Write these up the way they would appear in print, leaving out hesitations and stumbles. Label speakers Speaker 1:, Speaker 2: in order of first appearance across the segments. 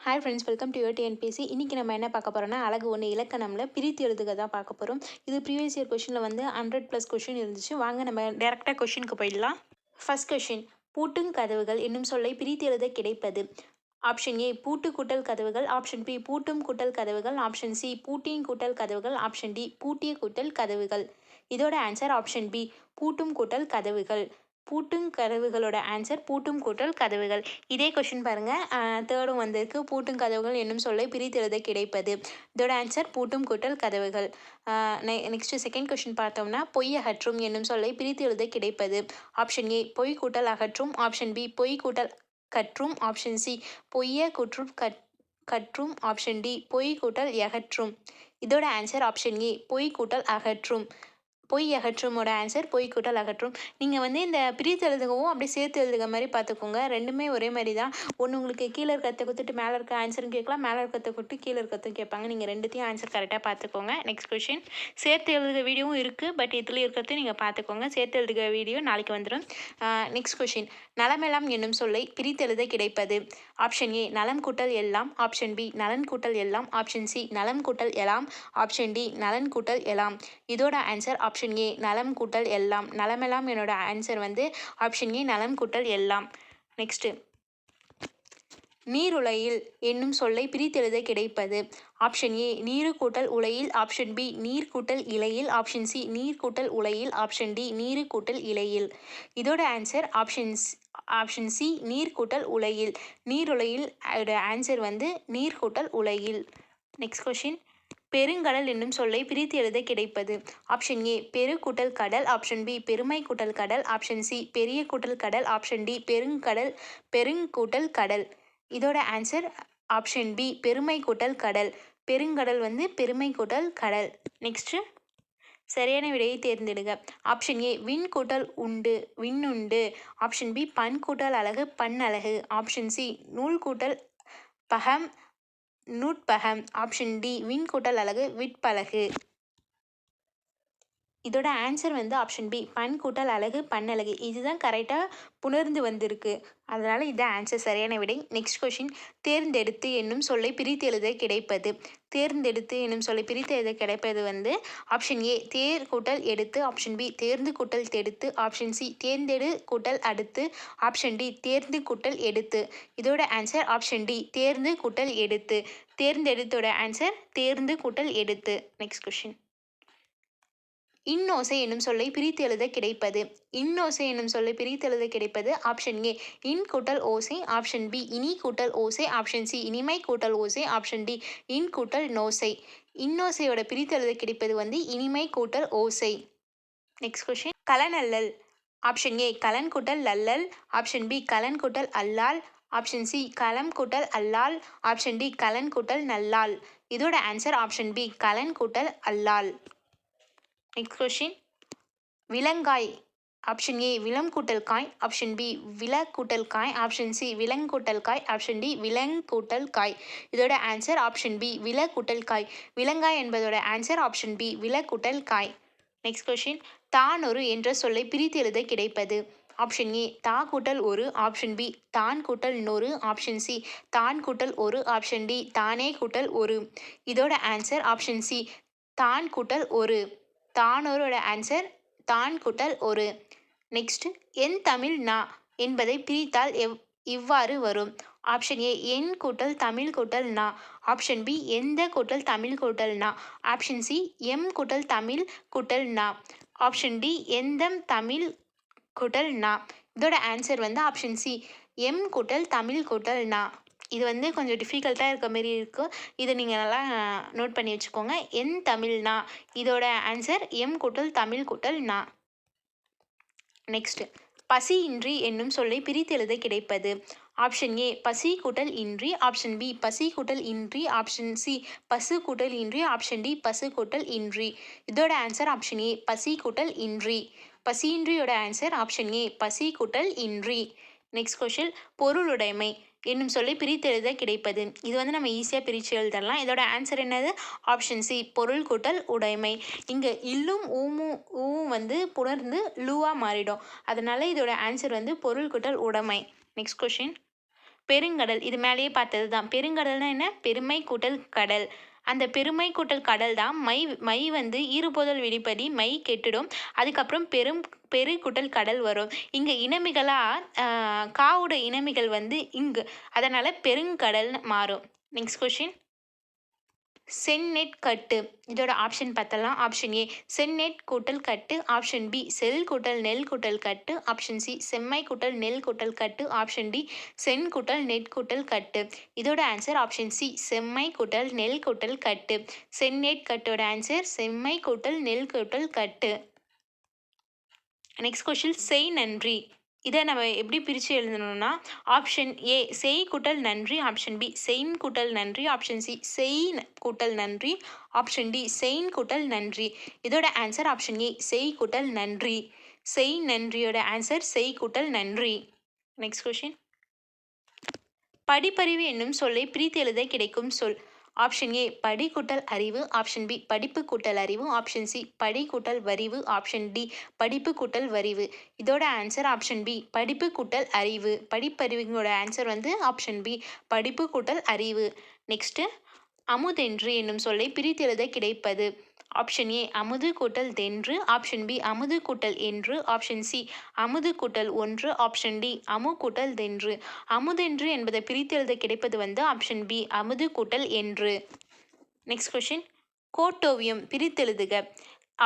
Speaker 1: Hi friends, welcome to your TNPSC. இன்றைக்கி நம்ம என்ன பார்க்க போகிறோம்னா, அழகு ஒன்று இலக்கணமில் பிரித்து எழுதுக தான் பார்க்க போகிறோம். இது ப்ரீவியஸ் இயர் கொஷினில் வந்து 100+ கொஷின் இருந்துச்சு. வாங்க நம்ம டேரெக்டாக கொஷினுக்கு போயிடலாம். ஃபர்ஸ்ட் கொஷின், பூட்டுங் கதவுகள் என்னும் சொல்லை பிரித்து எழுத கிடைப்பது. ஆப்ஷன் ஏ பூட்டு கூட்டல் கதவுகள், ஆப்ஷன் பி பூட்டும் கூட்டல் கதவுகள், ஆப்ஷன் சி பூட்டியும் கூட்டல் கதவுகள், ஆப்ஷன் டி பூட்டிய கூட்டல் கதவுகள். இதோட ஆன்சர் ஆப்ஷன் பி பூட்டும் கூட்டல் கதவுகள். பூட்டும் கதவுகளோட ஆன்சர் பூட்டும் கூட்டல் கதவுகள். இதே கொஷின் பாருங்கள், தேர்டும் வந்திருக்கு. பூட்டும் கதவுகள் என்னும் சொல்லை பிரித்து எழுத கிடைப்பது. இதோட ஆன்சர் பூட்டும் கூட்டல் கதவுகள். நெக்ஸ்ட்டு செகண்ட் கொஷின் பார்த்தோம்னா, பொய் அகற்றும் என்னும் சொல்லை பிரித்து எழுத கிடைப்பது. ஆப்ஷன் ஏ பொய் கூட்டல் அகற்றும், ஆப்ஷன் பி பொய் கூட்டல் கற்றும், ஆப்ஷன் சி பொய்ய குற்றும் கற்றும், ஆப்ஷன் டி பொய் கூட்டல் எகற்றும். இதோட ஆன்சர் ஆப்ஷன் ஏ பொய் கூட்டல் அகற்றும். பொய் அகற்றுமோட ஆன்சர் பொய் கூட்டல் அகற்றும். நீங்கள் வந்து இந்த பிரித்து எழுதுகவும் அப்படியே சேர்த்து எழுதுக மாதிரி பார்த்துக்கோங்க. ரெண்டுமே ஒரே மாதிரி தான். ஒன்று உங்களுக்கு கீழே இருக்கிறத கொடுத்துட்டு மேலே இருக்க ஆன்சரும் கேட்கலாம், மேலே இருக்கிறத கொடுத்து கீழே இருக்கிறதும் கேட்பாங்க. நீங்கள் ரெண்டுத்தையும் ஆன்சர் கரெக்டாக பார்த்துக்கோங்க. நெக்ஸ்ட் கொஷின், சேர்த்து எழுதுக வீடியோவும் இருக்குது, பட் இதில் இருக்கிறதையும் நீங்கள் பார்த்துக்கோங்க. சேர்த்து எழுதுக வீடியோ நாளைக்கு வந்துடும். நெக்ஸ்ட் கொஷின், நலமெல்லாம் என்னும் சொல்லை பிரித்து எழுத கிடைப்பது. ஆப்ஷன் ஏ நலம் கூட்டல் எல்லாம், ஆப்ஷன் பி நலன் கூட்டல் எல்லாம், ஆப்ஷன் சி நலம் கூட்டல் எலாம், ஆப்ஷன் டி நலன் கூட்டல் எலாம். இதோட ஆன்சர் ஆப்ஷன் ஏ நலம் கூட்டல் எல்லாம். நலமெல்லாம் என்னோட ஆன்சர் வந்து ஆப்ஷன் ஏ நலம் கூட்டல் எல்லாம். நெக்ஸ்ட்டு, நீருலையில் என்னும் சொல்லை பிரித்தெழுத கிடைப்பது. ஆப்ஷன் ஏ நீரு கூட்டல் உலையில், ஆப்ஷன் பி நீர் கூட்டல் இலையில், ஆப்ஷன் சி நீர் கூட்டல் உலையில், ஆப்ஷன் டி நீரு கூட்டல் இலையில். இதோட ஆன்சர் ஆப்ஷன் சி நீர் கூட்டல் உலையில். நீருலையில் ஆன்சர் வந்து நீர் கூட்டல் உலையில். நெக்ஸ்ட் கொஷின், பெருங்கடல் என்னும் சொல்லை பிரித்து எழுத கிடைப்பது. ஆப்ஷன் ஏ பெரு கூட்டல் கடல், ஆப்ஷன் பி பெருமை கூட்டல் கடல், ஆப்ஷன் சி பெரிய கூட்டல் கடல், ஆப்ஷன் டி பெருங்கூட்டல் கடல். இதோட ஆன்சர் ஆப்ஷன் பி பெருமை கூட்டல் கடல். பெருங்கடல் வந்து பெருமை கூட்டல் கடல். நெக்ஸ்ட்டு, சரியான விடையை தேர்ந்தெடுக. ஆப்ஷன் ஏ விண் கூட்டல் உண்டு விண்ணுண்டு, ஆப்ஷன் பி பண் கூட்டல் அழகு பன்னழகு, ஆப்ஷன் சி நூல் கூட்டல் பகம் நூட்பகம், ஆப்ஷன் டி விண் கூட்டல் அழகு விட்பழகு. இதோட ஆன்சர் வந்து ஆப்ஷன் பி பண் கூட்டல் அழகு பன்னழகு. இதுதான் கரெக்டாக புணர்ந்து வந்திருக்கு, அதனால் இதுதான் ஆன்சர், சரியான விடை. நெக்ஸ்ட் கொஷின், தேர்ந்தெடுத்து என்னும் சொல்லை பிரித்து எழுத கிடைப்பது. தேர்ந்தெடுத்து என்னும் சொல்லை பிரித்து எழுத கிடைப்பது வந்து ஆப்ஷன் ஏ தேர் கூட்டல் எடுத்து, ஆப்ஷன் பி தேர்ந்து கூட்டல் தெடுத்து, ஆப்ஷன் சி தேர்ந்தெடு கூட்டல் அடுத்து, ஆப்ஷன் டி தேர்ந்து கூட்டல் எடுத்து. இதோட ஆன்சர் ஆப்ஷன் டி தேர்ந்து கூட்டல் எடுத்து. தேர்ந்தெடுத்தோட ஆன்சர் தேர்ந்து கூட்டல் எடுத்து. நெக்ஸ்ட் கொஷின், இன்னோசை என்னும் சொல்லை பிரித்து எழுத கிடைப்பது. இன்னோசை என்னும் சொல்லை பிரித்து எழுத கிடைப்பது. ஆப்ஷன் ஏ இன் கூட்டல் ஓசை, ஆப்ஷன் பி இனி கூட்டல் ஓசை, ஆப்ஷன் சி இனிமை கூட்டல் ஓசை, ஆப்ஷன் டி இன் கூட்டல் நோசை. இன்னோசையோட பிரித்து எழுத கிடைப்பது வந்து இனிமை கூட்டல் ஓசை. நெக்ஸ்ட் கொஸ்டின், கலனல்லல். ஆப்ஷன் ஏ கலன் கூட்டல் லல்லல், ஆப்ஷன் பி கலன் கூட்டல் அல்லால், ஆப்ஷன் சி களம் கூட்டல் அல்லால், ஆப்ஷன் டி கலன் கூட்டல் நல்லால். இதோட ஆன்சர் ஆப்ஷன் பி கலன் கூட்டல் அல்லால். நெக்ஸ்ட் கொஷின், விலங்காய். ஆப்ஷன் ஏ விலம் கூட்டல் காய், ஆப்ஷன் பி வில கூட்டல் காய், ஆப்ஷன் சி விலங் கூட்டல் காய், ஆப்ஷன் டி விலங் கூட்டல் காய். இதோட ஆன்சர் ஆப்ஷன் பி வில கூட்டல் காய். விலங்காய் என்பதோட ஆன்சர் ஆப்ஷன் பி வில கூட்டல் காய். நெக்ஸ்ட் கொஷின், தானொரு என்ற சொல்லை பிரித்து எழுத கிடைப்பது. ஆப்ஷன் ஏ தா கூட்டல் ஒரு, ஆப்ஷன் பி தான் கூட்டல் நொறு, ஆப்ஷன் சி தான் கூட்டல் ஒரு, ஆப்ஷன் டி தானே கூட்டல் ஒரு. இதோட ஆன்சர் ஆப்ஷன் சி தான் கூட்டல் ஒரு. தானொருட ஆன்சர் தான் கூட்டல் ஒரு. நெக்ஸ்ட், என் தமிழ் நா என்பதை பிரித்தால் இவ்வாறு வரும். ஆப்ஷன் ஏ என் கூட்டல் தமிழ் கூட்டல் நா, ஆப்ஷன் பி எந்த கூட்டல் தமிழ் கூட்டல் நா, ஆப்ஷன் சி எம் கூட்டல் தமிழ் கூட்டல் நா, ஆப்ஷன் டி எந்தம் தமிழ் கூட்டல் நா. இதோட ஆன்சர் வந்து ஆப்ஷன் சி எம் கூட்டல் தமிழ் கூட்டல் நா. இது வந்து கொஞ்சம் டிஃபிகல்ட்டாக இருக்க மாரி இருக்குது, இதை நீங்கள் நல்லா நோட் பண்ணி வச்சுக்கோங்க. என் தமிழ்னா இதோட ஆன்சர் எம் கூட்டல் தமிழ் கூட்டல் நா. நெக்ஸ்ட், பசி இன்றி என்னும் சொல்லை பிரித்து எழுத கிடைப்பது. ஆப்ஷன் ஏ பசி கூட்டல் இன்றி, ஆப்ஷன் பி பசி கூட்டல் இன்றி, ஆப்ஷன் சி பசு கூட்டல் இன்றி, ஆப்ஷன் டி பசு கூட்டல் இன்றி. இதோட ஆன்சர் ஆப்ஷன் ஏ பசி கூட்டல் இன்றி. பசியின்றியோட ஆன்சர் ஆப்ஷன் ஏ பசி கூட்டல் இன்றி. நெக்ஸ்ட் கொஷின், பொருளுடைமை என்னும் சொல்லி பிரித்து எழுத கிடைப்பது. இது வந்து நம்ம ஈஸியாக பிரித்து எழுதலாம். இதோட ஆன்சர் என்னது? ஆப்ஷன் சி பொருள் கூட்டல் உடைமை. இங்கே இல்லும் ஊவும் வந்து புணர்ந்து லூவாக மாறிடும், அதனால இதோட ஆன்சர் வந்து பொருள் கூட்டல் உடைமை. நெக்ஸ்ட் கொஷின், பெருங்கடல் இது மேலேயே பார்த்தது தான். பெருங்கடல்னா என்ன? பெருமை கூட்டல் கடல். அந்த பெருமை கூட்டல் கடல் தான் மை வந்து ஈறுபோதல் விதிப்படி மை கெட்டுடும். அதுக்கப்புறம் பெரு கூட்டல் கடல் வரும். இங்கே இனமிகளாக காவோட இனமிகள் வந்து இங்கு, அதனால் பெருங்கடல்னு மாறும். Next question. செந்நெற் கட்டு இதோட ஆப்ஷன் பார்த்தலாம். ஆப்ஷன் ஏ செந்நெற் கூட்டல் கட்டு, ஆப்ஷன் பி செல் கூட்டல் நெல் கூட்டல் கட்டு, ஆப்ஷன் சி செம்மை கூட்டல் நெல் கூட்டல் கட்டு, ஆப்ஷன் டி சென் கூட்டல் நெற் கூட்டல் கட்டு. இதோட ஆன்சர் ஆப்ஷன் சி செம்மை கூட்டல் நெல் கூட்டல் கட்டு. செந்நெற் கட்டோட ஆன்சர் செம்மை கூட்டல் நெல் கூட்டல் கட்டு. நெக்ஸ்ட் கொஷின் செய் நன்றி இதை நம்ம எப்படி பிரித்து எழுதணும்னா ஆப்ஷன் ஏ செய் கூட்டல் நன்றி, ஆப்ஷன் பி செயின் கூட்டல் நன்றி, ஆப்ஷன் சி செயின் கூட்டல் நன்றி, ஆப்ஷன் டி செயின் கூட்டல் நன்றி. இதோட ஆன்சர் ஆப்ஷன் ஏ செய் கூட்டல் நன்றி. செய் நன்றியோட ஆன்சர் செய் கூட்டல் நன்றி. Next question. படிப்பறிவு என்னும் சொல்லை பிரித்து எழுத கிடைக்கும் சொல். ஆப்ஷன் ஏ படி கூட்டல் அறிவு, ஆப்ஷன் பி படிப்பு கூட்டல் அறிவு, ஆப்ஷன் சி படி கூட்டல் வரிவு, ஆப்ஷன் டி படிப்பு கூட்டல் வரிவு. இதோட ஆன்சர் ஆப்ஷன் பி படிப்பு கூட்டல் அறிவு. படிப்பறிவுங்களோட ஆன்சர் வந்து ஆப்ஷன் பி படிப்பு கூட்டல் அறிவு. நெக்ஸ்ட்டு அமுதென்று என்னும் சொல்லை பிரித்தெழுத கிடைப்பது. ஆப்ஷன் ஏ அமுது கூட்டல் தென்று, ஆப்ஷன் பி அமுது கூட்டல் என்று, ஆப்ஷன் சி அமுது கூட்டல் ஒன்று, ஆப்ஷன் டி அமு கூட்டல் தென்று. அமுதென்று என்பதை பிரித்தெழுத கிடைப்பது வந்து ஆப்ஷன் பி அமுது கூட்டல் என்று. Next question. கோட்டோவியம் பிரித்தெழுதுக.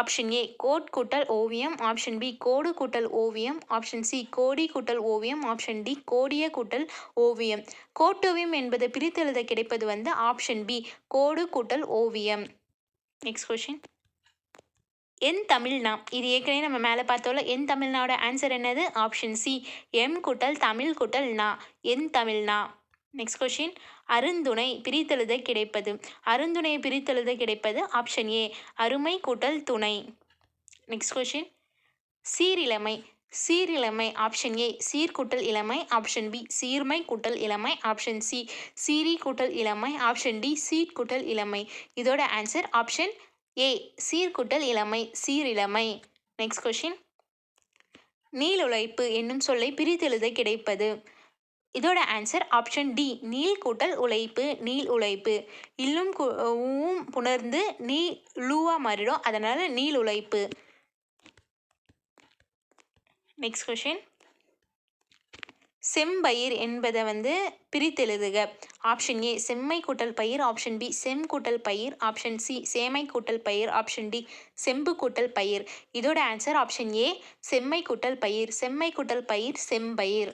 Speaker 1: ஆப்ஷன் ஏ கோட் கூட்டல் ஓவியம், ஆப்ஷன் பி கோடு கூட்டல் ஓவியம், ஆப்ஷன் சி கோடி கூட்டல் ஓவியம், ஆப்ஷன் டி கோடிய கூட்டல் ஓவியம். கோட்டோவியம் என்பதை பிரித்தெழுத கிடைப்பது வந்து ஆப்ஷன் பி கோடு கூட்டல் ஓவியம். Next question. என் தமிழ்னா இது ஏற்கனவே நம்ம மேலே பார்த்தோம்ல. என் தமிழ்னாவோட ஆன்சர் என்னது? ஆப்ஷன் சி எம் கூட்டல் தமிழ் கூட்டல் நா, என் தமிழ்னா. Next question. அருந்துணை பிரித்தெழுத கிடைப்பது. அருந்துணையை பிரித்தெழுத கிடைப்பது ஆப்ஷன் ஏ அருமை கூட்டல் துணை. Next question. சீரிழமை சீரிழமை ஆப்ஷன் ஏ சீர்கூட்டல் இளமை, ஆப்ஷன் பி சீர்மை கூட்டல் இளமை, ஆப்ஷன் சி சீரி கூட்டல் இளமை, ஆப்ஷன் டி சீட் கூட்டல் இளமை. இதோட ஆன்சர் ஆப்ஷன் ஏ சீர்கூட்டல் இளமை சீரிழமை. Next question. நீளுழைப்பு என்னும் சொல்லை பிரித்தெழுத கிடைப்பது. இதோட ஆன்சர் ஆப்ஷன் டி நீள் கூட்டல் உழைப்பு நீள் உழைப்பு. இல்லும் புணர்ந்து நீ லூவா மாறிடும், அதனால நீள் உழைப்பு. Next question. செம்பயிர் என்பதை வந்து பிரித்தெழுதுக. ஆப்ஷன் ஏ செம்மை கூட்டல் பயிர், ஆப்ஷன் பி செம் கூட்டல் பயிர், ஆப்ஷன் சி சேமை கூட்டல் பயிர், ஆப்ஷன் டி செம்பு கூட்டல் பயிர். இதோட ஆன்சர் ஆப்ஷன் ஏ செம்மை கூட்டல் பயிர். செம்மை கூட்டல் பயிர் செம்பயிர்.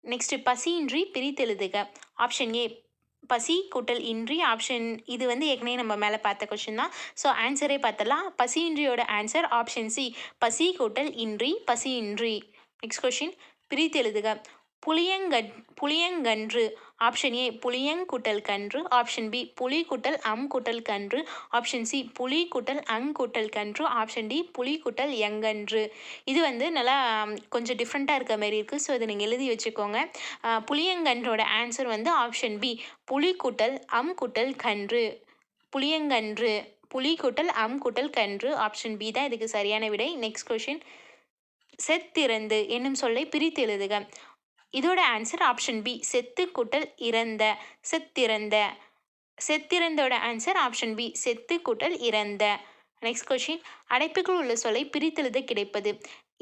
Speaker 1: நெக்ஸ்ட் பசியின்றி பிரித்தெழுதுக. ஆப்ஷன் ஏ பசி கூட்டல் இன்றி, ஆப்ஷன் இது வந்து ஏற்கனவே நம்ம மேலே பார்த்த கொஷின் தான். ஸோ ஆன்சரே பார்த்தலாம். பசியின்றியோட ஆன்சர் ஆப்ஷன் சி பசி கூட்டல் இன்றி பசியின்றி. Next question. பிரித்தெழுதுக. புளியங்கன்று ஆப்ஷன் ஏ புளியங் கூட்டல் கன்று, ஆப்ஷன் பி புலி கூட்டல் கூட்டல் கன்று, ஆப்ஷன் சி புலி கூட்டல் கூட்டல் கன்று, ஆப்ஷன் டி புலி கூட்டல் யங்கன்று. இது வந்து நல்லா கொஞ்சம் டிஃப்ரெண்ட்டாக இருக்க மாதிரி இருக்குது. ஸோ இதை நீங்கள் எழுதி வச்சுக்கோங்க. புளியங்கன்றோட ஆன்சர் வந்து ஆப்ஷன் பி புலி கூட்டல் கூட்டல் கன்று. புளியங்கன்று புலி கூட்டல் கூட்டல் கன்று, ஆப்ஷன் பி தான் இதுக்கு சரியான விடை. Next question. செத்திறந்து என்னும் சொல்லை பிரித்து எழுதுக. இதோட ஆன்சர் ஆப்ஷன் பி செத்து கூட்டல் இறந்த செத்திறந்த. செத்திறந்தோட ஆன்சர் ஆப்ஷன் பி செத்து கூட்டல் இறந்த. Next question. அடைப்புக்குள் உள்ள சொல்லை பிரித்தெழுத கிடைப்பது.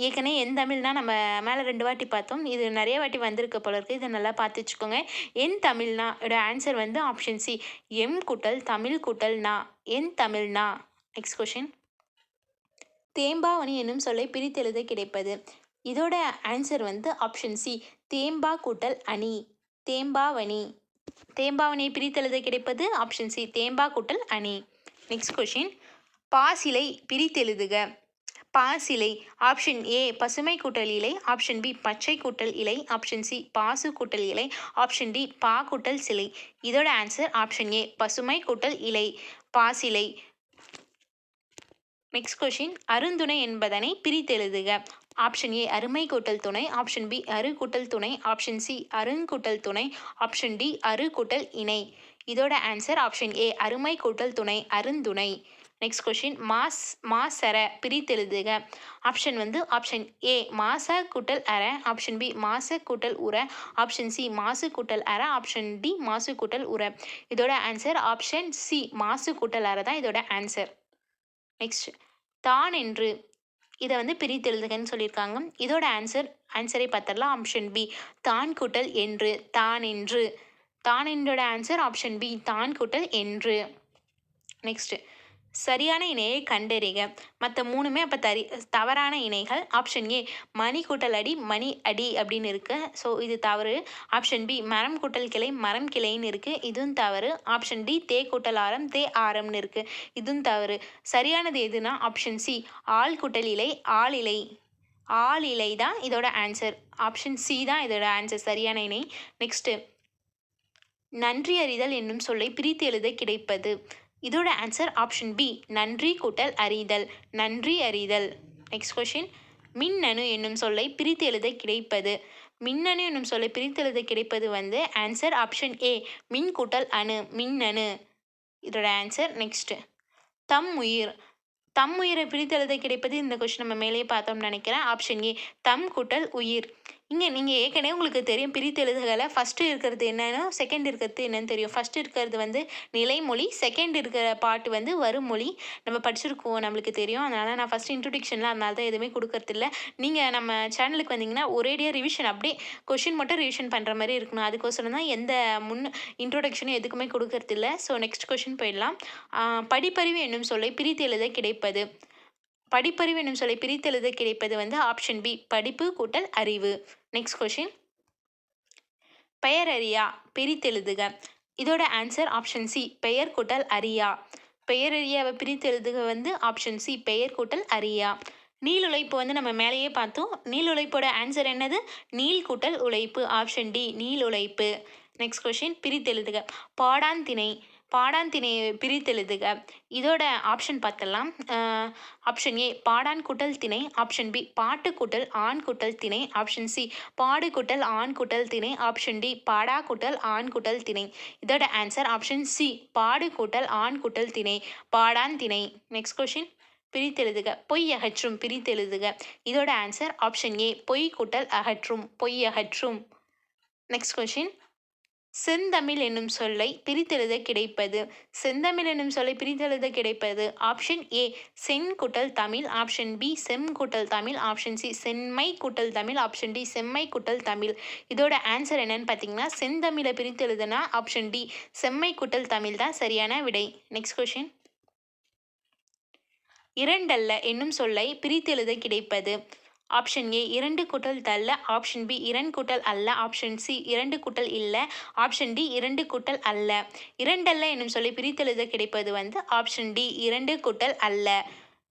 Speaker 1: ஏற்கனவே என் தமிழ்னா நம்ம மேலே 2 வாட்டி பார்த்தோம், இது நிறைய வாட்டி வந்திருக்க போல இருக்குது. இதை நல்லா பார்த்து வச்சுக்கோங்க. என் தமிழ்னா இதோட ஆன்சர் வந்து ஆப்ஷன் சி எம் கூட்டல் தமிழ் கூட்டல் நா, என் தமிழ்னா. Next question. தேம்பாவணி என்னும் சொல்லை பிரித்தெழுத கிடைப்பது. இதோட ஆன்சர் வந்து ஆப்ஷன் சி தேம்பா கூட்டல் அணி, தேம்பாவணி. தேம்பாவணியை பிரித்தெழுத கிடைப்பது ஆப்ஷன் சி தேம்பா கூட்டல் அணி. Next question. பாசிலை பிரித்தெழுதுக. பாசிலை ஆப்ஷன் ஏ பசுமை கூட்டல் இலை, ஆப்ஷன் பி பச்சை கூட்டல் இலை, ஆப்ஷன் சி பாசு கூட்டல் இலை, ஆப்ஷன் டி பா கூட்டல் சிலை. இதோட ஆன்சர் ஆப்ஷன் ஏ பசுமை கூட்டல் இலை பாசிலை. Next question. அருந்துணை என்பதனை பிரித்தெழுதுக. ஆப்ஷன் ஏ அருமை கூட்டல் துணை, ஆப்ஷன் பி அரு கூட்டல் துணை, ஆப்ஷன் சி அருங்கூட்டல் துணை, ஆப்ஷன் டி அரு கூட்டல் இணை. இதோட ஆன்சர் ஆப்ஷன் ஏ அருமை கூட்டல் துணை அருந்துணை. நெக்ஸ்ட் கொஷின் மாசற பிரித்தெழுதுக. ஆப்ஷன் வந்து ஆப்ஷன் ஏ மாச கூட்டல் அற, ஆப்ஷன் பி மாச கூட்டல் உர, ஆப்ஷன் சி மாசு கூட்டல் அற, ஆப்ஷன் டி மாசு கூட்டல் உர. இதோட ஆன்சர் ஆப்ஷன் சி மாசு கூட்டல் அற தான் இதோட ஆன்சர். நெக்ஸ்ட் தான் என்று இதை வந்து பிரித்தெழுதுகன்னு சொல்லியிருக்காங்க. இதோட ஆன்சரை பார்த்துடலாம். ஆப்ஷன் பி தான் கூட்டல் என்று, தான் என்று. தான் என்றோட ஆன்சர் ஆப்ஷன் பி தான் கூட்டல் என்று. நெக்ஸ்ட் சரியான இணையை கண்டறிக. மற்ற மூணுமே அப்போ தவறான இணைகள். ஆப்ஷன் ஏ மணி கூட்டல் அடி மணி அடி அப்படின்னு இருக்கு, ஸோ இது தவறு. ஆப்ஷன் பி மரம் கூட்டல் கிளை மரம் கிளைன்னு இருக்கு, இதுவும் தவறு. ஆப்ஷன் டி தே கூட்டல் ஆரம் தே ஆரம்னு இருக்கு, இதுவும் தவறு. சரியானது எதுனா ஆப்ஷன் சி ஆள் கூட்டல் இலை ஆள் இலை. ஆள் இலை தான் இதோட ஆன்சர். ஆப்ஷன் சி தான் இதோட ஆன்சர், சரியான இணை. நெக்ஸ்ட் நன்றி அறிதல் என்னும் சொல்லை பிரித்து எழுத கிடைப்பது. இதோட ஆன்சர் ஆப்ஷன் பி நன்றி கூட்டல் அறிதல், நன்றி அறிதல். நெக்ஸ்ட் கொஷின் மின்னணு என்னும் சொல்லை பிரித்து எழுத கிடைப்பது. மின்னணு என்னும் சொல்லை பிரித்து எழுத கிடைப்பது வந்து ஆன்சர் ஆப்ஷன் ஏ மின் கூட்டல் அணு, மின்னணு இதோட ஆன்சர். நெக்ஸ்ட் தம் உயிர். தம் உயிரை பிரித்தெழுத கிடைப்பது. இந்த கொஸ்டின் நம்ம மேலேயே பார்த்தோம்னு நினைக்கிறேன். ஆப்ஷன் ஏ தம் கூட்டல் உயிர். இங்கே நீங்கள் ஏற்கனவே உங்களுக்கு தெரியும் பிரித்தெழுதுகளை ஃபஸ்ட்டு இருக்கிறது என்னன்னு செகண்ட் இருக்கிறது என்னன்னு தெரியும். ஃபஸ்ட்டு இருக்கிறது வந்து நிலைமொழி, செகண்ட் இருக்கிற பார்ட் வந்து வருமொழி. நம்ம படிச்சிருக்கோம், நம்மளுக்கு தெரியும். அதனால் நான் ஃபஸ்ட்டு இன்ட்ரொடக்ஷனில் அதனால தான் எதுவுமே கொடுக்கறதில்ல. நீங்கள் நம்ம சேனலுக்கு வந்தீங்கன்னா ஒரேடியாக ரிவிஷன் அப்படியே கொஷின் மட்டும் ரிவிஷன் பண்ணுற மாதிரி இருக்கணும். அதுக்கோசரம் தான் எந்த இன்ட்ரொடக்ஷனும் எதுக்குமே கொடுக்கறதில்ல. ஸோ நெக்ஸ்ட் கொஷின் போயிடலாம். படிப்பறிவு என்னும் சொல்லை பிரித்து எழுத கிடைப்பது. படிப்பறிவு என்னும் சொல்லை பிரித்தெழுத கிடைப்பது வந்து ஆப்ஷன் பி படிப்பு கூட்டல் அறிவு. நெக்ஸ்ட் கொஷின் பெயரறியா பிரித்தெழுதுக. இதோட ஆன்சர் ஆப்ஷன் சி பெயர் கூட்டல் அறியா. பெயரறியாவை பிரித்தெழுதுக வந்து ஆப்ஷன் சி பெயர் கூட்டல் அறியா. நீள் உழைப்பு வந்து நம்ம மேலேயே பார்த்தோம். நீள் உழைப்போட ஆன்சர் என்னது? நீள் கூட்டல் உழைப்பு, ஆப்ஷன் டி நீள் உழைப்பு. Next question பிரித்தெழுதுக. பாடான் திணை. பாடான் திணையை பிரித்தெழுதுக. இதோட ஆப்ஷன் பார்த்தலாம். ஆப்ஷன் ஏ பாடான் கூட்டல் திணை, ஆப்ஷன் பி பாட்டு கூட்டல் ஆண் கூட்டல் திணை, ஆப்ஷன் சி பாடு கூட்டல் ஆண் கூட்டல் திணை, ஆப்ஷன் டி பாடா கூட்டல் ஆண் கூட்டல் திணை. இதோட ஆன்சர் ஆப்ஷன் சி பாடு கூட்டல் ஆண் கூட்டல் திணை, பாடான் திணை. நெக்ஸ்ட் கொஷின் பிரித்தெழுதுக. பொய் அகற்றும் பிரித்தெழுதுக. இதோட ஆன்சர் ஆப்ஷன் ஏ பொய் கூட்டல் அகற்றும், பொய் அகற்றும். நெக்ஸ்ட் கொஷின் செந்தமிழ் என்னும் சொல்லை பிரித்தெழுத கிடைப்பது. செந்தமிழ் என்னும் சொல்லை பிரித்தெழுத கிடைப்பது. ஆப்ஷன் ஏ சென் கூட்டல் தமிழ், ஆப்ஷன் பி செம் கூட்டல் தமிழ், ஆப்ஷன் சி செம்மை கூட்டல் தமிழ், ஆப்ஷன் டி செம்மை கூட்டல் தமிழ். இதோட ஆன்சர் என்னன்னு பார்த்தீங்கன்னா செந்தமிழை பிரித்தெழுதுனா ஆப்ஷன் டி செம்மை கூட்டல் தமிழ் தான் சரியான விடை. நெக்ஸ்ட் கொஷின் இரண்டல்ல என்னும் சொல்லை பிரித்தெழுத கிடைப்பது. ஆப்ஷன் ஏ இரண்டு கூட்டல் தல்ல, ஆப்ஷன் பி இரண்டு கூட்டல் அல்ல, ஆப்ஷன் சி இரண்டு கூட்டல் இல்லை, ஆப்ஷன் டி இரண்டு கூட்டல் அல்ல. இரண்டல்ல என்னும் சொல்லி பிரித்தெழுத கிடைப்பது வந்து ஆப்ஷன் டி இரண்டு கூட்டல் அல்ல,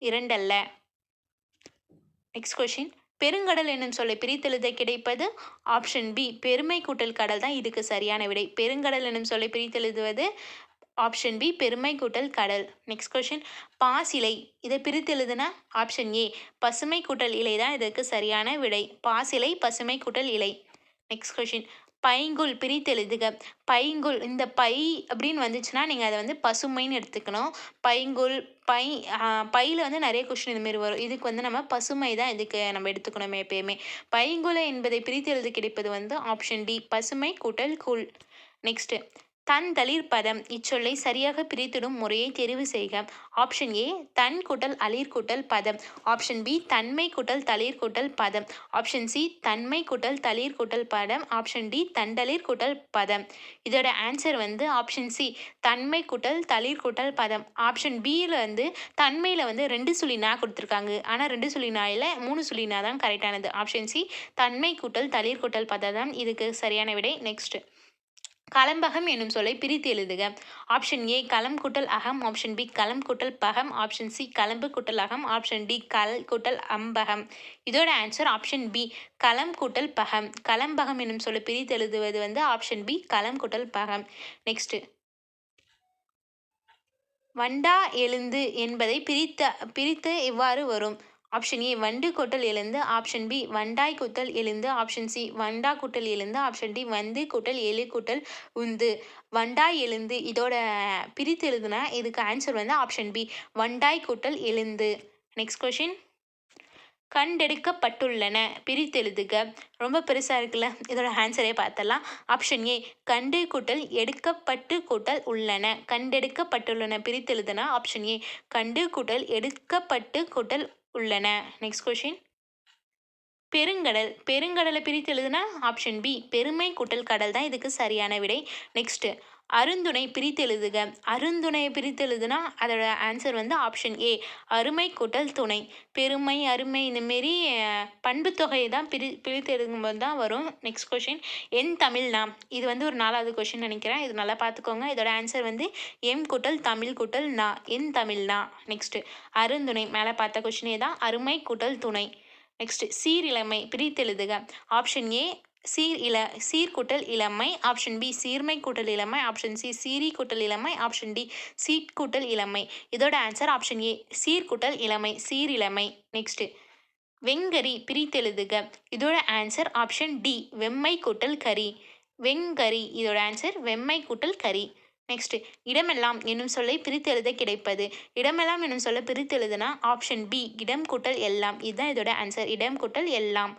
Speaker 1: இரண்டல்ல. நெக்ஸ்ட் கொஷின் பெருங்கடல் என்னும் சொல்லை பிரித்தெழுத கிடைப்பது. ஆப்ஷன் பி பெருமை கூட்டல் கடல் தான் இதுக்கு சரியான விடை. பெருங்கடல் என்னும் சொல்லை பிரித்தெழுதுவது ஆப்ஷன் பி பெருமை கூட்டல் கடல். நெக்ஸ்ட் கொஷின் பாசிலை. இதை பிரித்து எழுதுனா ஆப்ஷன் ஏ பசுமை கூட்டல் இலை தான் இதற்கு சரியான விடை. பாசிலை பசுமை கூட்டல் இலை. Next question பைங்குல் பிரித்தெழுதுக. பைங்குல் இந்த பை அப்படின்னு வந்துச்சுன்னா நீங்கள் அதை வந்து பசுமைன்னு எடுத்துக்கணும். பைங்குல் பையில் வந்து நிறைய கொஷின் இதுமாரி வரும். இதுக்கு வந்து நம்ம பசுமை தான் இதுக்கு நம்ம எடுத்துக்கணுமே எப்பயுமே. பைங்குலை என்பதை பிரித்தெழுது கிடைப்பது வந்து ஆப்ஷன் டி பசுமை கூட்டல் குல். நெக்ஸ்ட் தந்தளிர் பதம். இச்சொல்லை சரியாக பிரித்திடும் முறையை தெரிவு செய்க. ஆப்ஷன் ஏ தன் கூட்டல் அளிர் கூட்டல் பதம், ஆப்ஷன் பி தன்மை கூட்டல் தளிர் கூட்டல் பதம், ஆப்ஷன் சி தன்மை கூட்டல் தளிர் கூட்டல் பதம், ஆப்ஷன் டி தண்டளிர் கூட்டல் பதம். இதோட ஆன்சர் வந்து ஆப்ஷன் சி தன்மை கூட்டல் தளிர் கூட்டல் பதம். ஆப்ஷன் பியில் வந்து தன்மையில் வந்து 2 சுழினா கொடுத்துருக்காங்க, ஆனால் 2 சுழினா இல்லை 3 சுழினா தான் கரெக்டானது. ஆப்ஷன் சி தன்மை கூட்டல் தளிர் கூட்டல் பதம் தான் இதுக்கு சரியான விடை. நெக்ஸ்ட் கலம்பகம் என்னும் சொல்லை பிரித்து எழுதுக. ஆப்ஷன் ஏ களம் கூட்டல் அகம், ஆப்ஷன் பி களம் கூட்டல் பகம், ஆப்ஷன் சி களம்பு கூட்டல் அகம், ஆப்ஷன் டி கல் கூட்டல் அம்பகம். இதோட ஆன்சர் ஆப்ஷன் பி களம் கூட்டல் பகம். கலம்பகம் என்னும் சொல்லை பிரித்து எழுதுவது வந்து ஆப்ஷன் பி களம் கூட்டல் பகம். நெக்ஸ்ட் வண்டா எழுந்து என்பதை பிரித்து இவ்வாறு வரும். ஆப்ஷன் ஏ வண்டு கூட்டல் எழுந்து, ஆப்ஷன் பி வண்டாய் கூட்டல் எழுந்து, ஆப்ஷன் சி வண்டா கூட்டல் எழுந்து, ஆப்ஷன் டி வந்து கூட்டல் எழு கூட்டல் உந்து. வண்டாய் எழுந்து இதோட பிரித்து எழுதுனா இதுக்கு ஆன்சர் வந்து ஆப்ஷன் பி வண்டாய் கூட்டல் எழுந்து. Next question. கண்டெடுக்கப்பட்டுள்ளன பிரித்தெழுதுக. ரொம்ப பெருசாக இருக்குல்ல, இதோட ஆன்சரே பார்த்தலாம். ஆப்ஷன் ஏ கண்டு கூட்டல் எடுக்கப்பட்டு கூட்டல் உள்ளன. கண்டெடுக்கப்பட்டுள்ளன பிரித்தெழுதுனா ஆப்ஷன் ஏ கண்டு கூட்டல் எடுக்கப்பட்டு கூட்டல் உள்ளன. Next question. பெருங்கடல் பெருங்கடலை பிரித்து எழுதுனா ஆப்ஷன் பி பெருமை கூட்டல் கடல் தான் இதுக்கு சரியான விடை. நெக்ஸ்ட். அருந்துணை பிரித்து எழுதுக. அருந்துணையை பிரித்து எழுதுனா அதோட ஆன்சர் வந்து ஆப்ஷன் ஏ அருமை கூட்டல் துணை. பெருமை அருமை இந்தமாரி பண்பு தொகையை தான் பிரித்து எழுதும்போது தான் வரும். Next question. என் தமிழ்னா இது வந்து ஒரு 4வது கொஷின் நினைக்கிறேன், இது நல்லா பார்த்துக்கோங்க. இதோட ஆன்சர் வந்து எம் கூட்டல் தமிழ் கூட்டல் நா என் தமிழ்னா. நெக்ஸ்ட். அருந்துணை மேலே பார்த்த கொஷினே தான் அருமை கூட்டல் துணை. நெக்ஸ்ட். சீரிழமை பிரித்தெழுதுக. ஆப்ஷன் ஏ சீர்கூட்டல் இளமை, ஆப்ஷன் பி சீர்மை கூட்டல் இளமை, ஆப்ஷன் சி சீரி கூட்டல் இளமை, ஆப்ஷன் டி சீட் கூட்டல் இளமை. இதோட ஆன்சர் ஆப்ஷன் ஏ சீர்கூட்டல் இளமை சீரிழமை. நெக்ஸ்ட். வெங்கரி பிரித்தெழுதுக. இதோட ஆன்சர் ஆப்ஷன் டி வெம்மை கூட்டல் கரி. வெங்கரி இதோட ஆன்சர் வெம்மை கூட்டல் கரி. நெக்ஸ்ட். இடமெல்லாம் என்னும் சொல்லை பிரித்தெழுத கிடைப்பது. இடமெல்லாம் என்னும் சொல்ல பிரித்தெழுதுனா ஆப்ஷன் பி இடம் கூட்டல் எல்லாம். இதுதான் இதோட ஆன்சர் இடம் கூட்டல் எல்லாம்.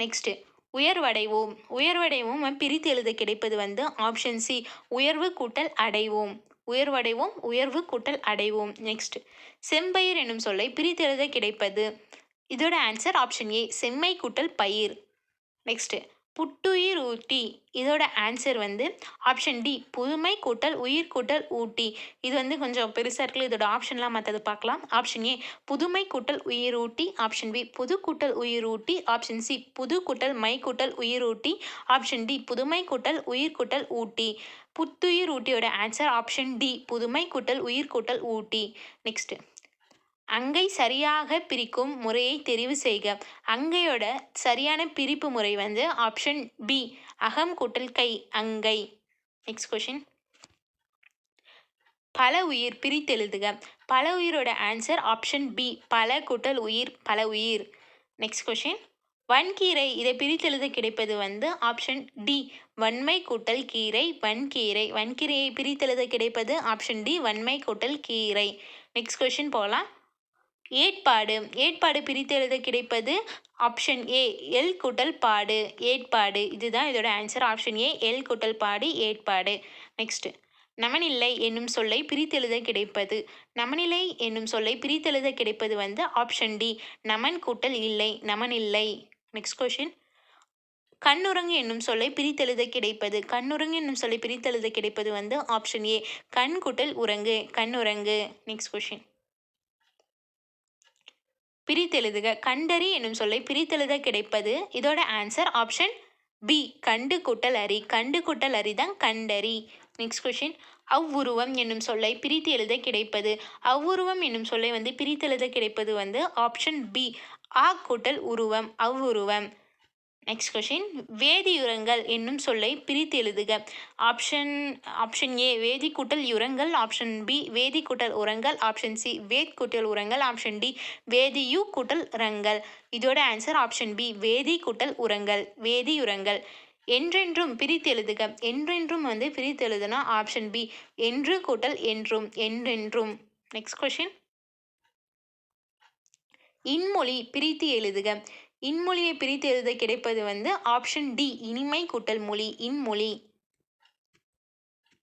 Speaker 1: நெக்ஸ்ட். உயர்வடைவோம் உயர்வடைவோம் பிரித்து எழுத கிடைப்பது வந்து ஆப்ஷன் சி உயர்வு கூட்டல் அடைவோம். உயர்வடைவோம் உயர்வு கூட்டல் அடைவோம். நெக்ஸ்ட். செம்பயிர் என்னும் சொல்லை பிரித்து எழுத கிடைப்பது. இதோட ஆன்சர் ஆப்ஷன் ஏ செம்மை கூட்டல் பயிர். நெக்ஸ்ட். புட்டுயிர் ஊட்டி இதோட ஆன்சர் வந்து ஆப்ஷன் டி புதுமை கூட்டல் உயிர் கூட்டல் ஊட்டி. இது வந்து கொஞ்சம் பெருசாக இருக்குல்ல, இதோட ஆப்ஷன்லாம் மற்றது பார்க்கலாம். ஆப்ஷன் ஏ புதுமை கூட்டல் உயிர் ஊட்டி, ஆப்ஷன் பி புது கூட்டல் உயிர் ஊட்டி, ஆப்ஷன் சி புது கூட்டல் மை கூட்டல் உயிர் ஊட்டி, ஆப்ஷன் டி புதுமை கூட்டல் உயிர் கூட்டல் ஊட்டி. புத்துயிர் ஊட்டியோட ஆன்சர் ஆப்ஷன் டி புதுமை கூட்டல் உயிர் கூட்டல் ஊட்டி. நெக்ஸ்ட். அங்கை சரியாக பிரிக்கும் முறையை தெரிவு செய்க. அங்கையோட சரியான பிரிப்பு முறை வந்து ஆப்ஷன் பி அகம் கூட்டல் கை அங்கை. Next question. பல உயிர் பிரித்தெழுதுக. பல உயிரோட ஆன்சர் ஆப்ஷன் பி பல கூட்டல் உயிர் பல உயிர். Next question. வன்கீரை இதை பிரித்தெழுத கிடைப்பது வந்து ஆப்ஷன் டி வன்மை கூட்டல் கீரை வன்கீரை. வன்கீரையை பிரித்தெழுத கிடைப்பது ஆப்ஷன் டி வன்மை கூட்டல் கீரை. நெக்ஸ்ட் கொஷின் போகலாம். ஏற்பாடு ஏற்பாடு பிரித்தெழுத கிடைப்பது ஆப்ஷன் ஏ எல் கூட்டல் பாடு ஏற்பாடு. இதுதான் இதோட ஆன்சர் ஆப்ஷன் ஏ எல் கூட்டல் பாடு ஏற்பாடு. நெக்ஸ்ட். நமனில்லை என்னும் சொல்லை பிரித்தெழுத கிடைப்பது. நமனிலை என்னும் சொல்லை பிரித்தெழுத கிடைப்பது வந்து ஆப்ஷன் டி நமன் கூட்டல் இல்லை நமனில்லை. Next question. கண்ணுரங்கு என்னும் சொல்லை பிரித்தெழுத கிடைப்பது. கண்ணுரங்கு என்னும் சொல்லை பிரித்தெழுத கிடைப்பது வந்து ஆப்ஷன் ஏ கண் கூட்டல் உரங்கு கண்ணுரங்கு. Next question. பிரித்தெழுதுக. கண்டறி என்னும் சொல்லை பிரித்தெழுத கிடைப்பது. இதோட ஆன்சர் ஆப்ஷன் பி கண்டு கூட்டல் அரி கண்டு கூட்டல் அரி தான் கண்டறி. Next question. அவ்வுருவம் என்னும் சொல்லை பிரித்து எழுத கிடைப்பது. அவ்வுருவம் என்னும் சொல்லை வந்து பிரித்தெழுத கிடைப்பது வந்து ஆப்ஷன் பி ஆ கூட்டல் உருவம் அவ்வுருவம். Next question. வேதியுரங்கள் என்னும் சொல்லை பிரித்து எழுதுக. ஆப்ஷன் ஏ வேதி கூட்டல் யுரங்கள், ஆப்ஷன் பி வேதி கூட்டல் உரங்கள், ஆப்ஷன் சி வேத் கூட்டல் உரங்கள், ஆப்ஷன் டி வேதியு கூட்டல் உரங்கள். இதோட ஆன்சர் ஆப்ஷன் பி வேதி கூட்டல் உரங்கள் வேதியுரங்கள். என்றென்றும் பிரித்து எழுதுக. என்றென்றும் வந்து பிரித்து எழுதுனா ஆப்ஷன் பி என்று கூட்டல் என்றும் என்றென்றும். Next question. இன்மொழி பிரித்து எழுதுக. இன்மொழியை பிரித்து எழுத கிடைப்பது வந்து ஆப்ஷன் டி இனிமை கூட்டல் மொழி இன்மொழி.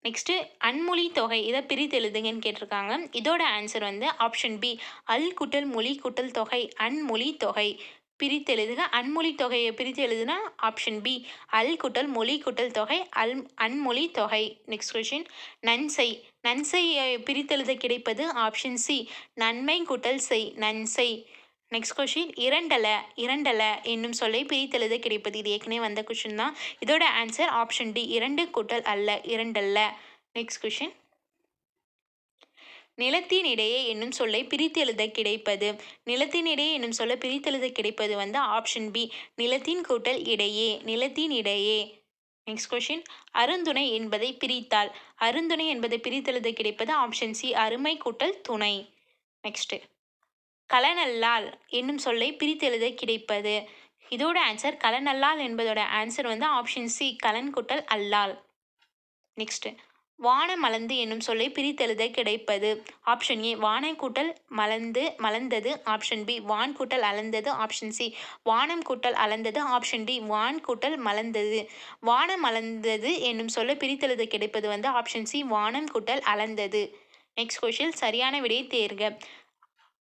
Speaker 1: நெக்ஸ்ட். அன்மொழி தொகை இதை பிரித்து எழுதுங்கன்னு கேட்டிருக்காங்க. இதோட ஆன்சர் வந்து ஆப்ஷன் பி அல் கூட்டல் மொழி கூட்டல் தொகை அன்மொழி தொகை. பிரித்து எழுதுக. அன்மொழி தொகையை பிரித்து எழுதுனா ஆப்ஷன் பி அல் கூட்டல் மொழி கூட்டல் தொகை அன்மொழி தொகை. Next question. நன்செய் நன்செய்யை பிரித்தெழுத கிடைப்பது ஆப்ஷன் சி நன்மை கூட்டல் செய் நன்செய். Next question. இரண்டல என்னும் சொல்லை பிரித்தெழுத கிடைப்பது. இது ஏற்கனவே வந்த கொஷின் தான். இதோட ஆன்சர் ஆப்ஷன் டி இரண்டு கூட்டல் அல்ல இரண்டல்ல. Next question. நிலத்தினிடையே என்னும் சொல்லை பிரித்தெழுத கிடைப்பது. நிலத்தினிடையே என்னும் சொல்ல பிரித்தெழுத கிடைப்பது வந்து ஆப்ஷன் பி நிலத்தின் கூட்டல் இடையே நிலத்தின் இடையே. Next question. அருந்துணை என்பதை பிரித்தால். அருந்துணை என்பதை பிரித்தெழுத கிடைப்பது ஆப்ஷன் சி அருமை கூட்டல் துணை. நெக்ஸ்ட். கலனல்லால் என்னும் சொல்லை பிரித்தெழுத கிடைப்பது. இதோட ஆன்சர் கலனல்லால் என்பதோட ஆன்சர் வந்து ஆப்ஷன் சி கலன் கூட்டல் அல்லால். நெக்ஸ்ட் வானமளந்து என்னும் சொல்லை பிரித்தெழுத கிடைப்பது. ஆப்ஷன் ஏ வானை கூட்டல் மலர்ந்தது. ஆப்ஷன் பி வான் கூட்டல் அளந்தது. ஆப்ஷன் சி வானம் கூட்டல் அளந்தது. ஆப்ஷன் டி வான் கூட்டல் மலர்ந்தது. வானம் அளந்தது என்னும் சொல்லை பிரித்தெழுத கிடைப்பது வந்து ஆப்ஷன் சி வானம் கூட்டல் அளந்தது. நெக்ஸ்ட் கொஸ்டின் சரியான விடையை தேர்க.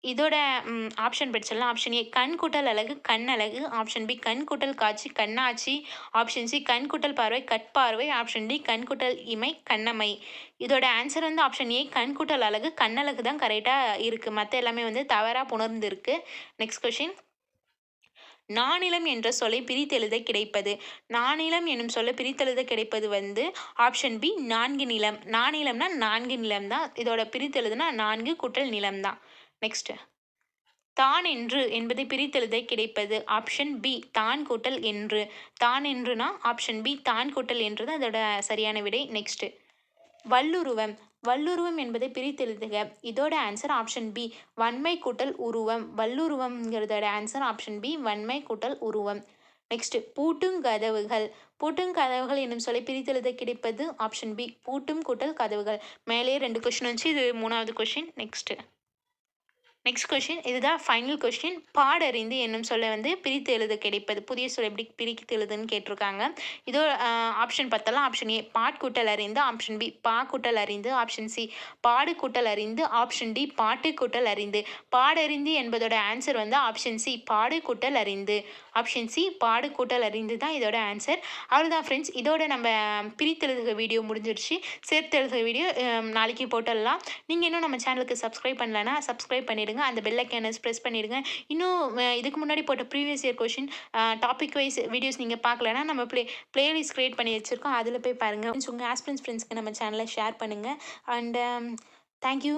Speaker 1: இதோட ஆப்ஷன் படிச்சிடலாம். ஆப்ஷன் ஏ கண் கூட்டல் அழகு கண் அழகு. ஆப்ஷன் பி கண் கூட்டல் காட்சி கண்ணாட்சி. ஆப்ஷன் சி கண் கூட்டல் பார்வை கட்பார்வை. ஆப்ஷன் டி கண் கூட்டல் இமை கண்ணமை. இதோட ஆன்சர் வந்து ஆப்ஷன் ஏ கண் கூட்டல் அழகு கண்ணழகு தான் கரெக்டாக இருக்குது. மற்ற எல்லாமே வந்து தவறாக புணர்ந்துருக்கு. நெக்ஸ்ட் கொஷின் நானிலம் என்ற சொல்லை பிரித்தெழுத கிடைப்பது. நானிலம் என்னும் சொல்லை பிரித்தெழுத கிடைப்பது வந்து ஆப்ஷன் பி நான்கு நிலம். நானிலம்னா நான்கு நிலம் தான். இதோட பிரித்தெழுதுனா 4 கூட்டல் நிலம் தான். நெக்ஸ்ட் தான் என்று என்பதை பிரித்தெழுத கிடைப்பது. ஆப்ஷன் பி தான் கூட்டல் என்று. தான் என்றுனா ஆப்ஷன் பி தான் கூட்டல் என்று தான் அதோட சரியான விடை. நெக்ஸ்ட் வல்லுருவம். வல்லுருவம் என்பதை பிரித்தெழுதுக. இதோட ஆன்சர் ஆப்ஷன் பி வன்மை கூட்டல் உருவம். வல்லுருவம்ங்கிறதோட ஆன்சர் ஆப்ஷன் பி வன்மை கூட்டல் உருவம். நெக்ஸ்ட் பூட்டுங்கதவுகள். பூட்டுங்கதவுகள் என்னும் சொல்லை பிரித்தெழுத கிடைப்பது. ஆப்ஷன் பி பூட்டும் கூட்டல் கதவுகள். மேலே 2 கொஸ்டின் வந்துச்சு. இது 3வது கொஸ்டின். நெக்ஸ்ட் கொஸ்டின் இதுதான் ஃபைனல் கொஸ்டின். பாடறிந்து என்னும் சொல்ல வந்து பிரித்து எழுத கிடைப்பது. புதிய சொல் எப்படி பிரித்து எழுதுன்னு கேட்டிருக்காங்க. இதோ ஆப்ஷன் பார்த்தலாம். ஆப்ஷன் ஏ பாட்கூட்டல் அறிந்து. ஆப்ஷன் பி பா கூட்டல் அறிந்து. ஆப்ஷன் சி பாடு கூட்டல் அறிந்து. ஆப்ஷன் டி பாட்டு கூட்டல் அறிந்து. பாடறிந்து என்பதோட ஆன்சர் வந்து ஆப்ஷன் சி பாடு கூட்டல் அறிந்து. ஆப்ஷன் சி பாடு கூட்டல் அறிந்து தான் இதோட ஆன்சர். அவ்வளோதான் ஃப்ரெண்ட்ஸ். இதோட நம்ம பிரித்தெழுதுக வீடியோ முடிஞ்சிடுச்சு. சேர்த்தெழுதுக வீடியோ நாளைக்கு போட்டுடலாம். நீங்கள் இன்னும் நம்ம சேனலுக்கு சப்ஸ்கிரைப் பண்ணலன்னா சப்ஸ்கிரைப் பண்ணிடுங்க. அந்த பெல் ஐக்கானை ப்ரெஸ் பண்ணிடுங்க. இன்னும் இதுக்கு முன்னாடி போட்ட previous year question topic wise videos நீங்கள் பார்க்கலன்னா நம்ம பிளேலிஸ்ட் க்ரியேட் பண்ணி வச்சுருக்கோம். அதில் போய் பாருங்கள். உங்கள் ஆஸ்பிரன்ஸ் ஃப்ரெண்ட்ஸ்க்கு நம்ம சேனலை ஷேர் பண்ணுங்கள். And thank you.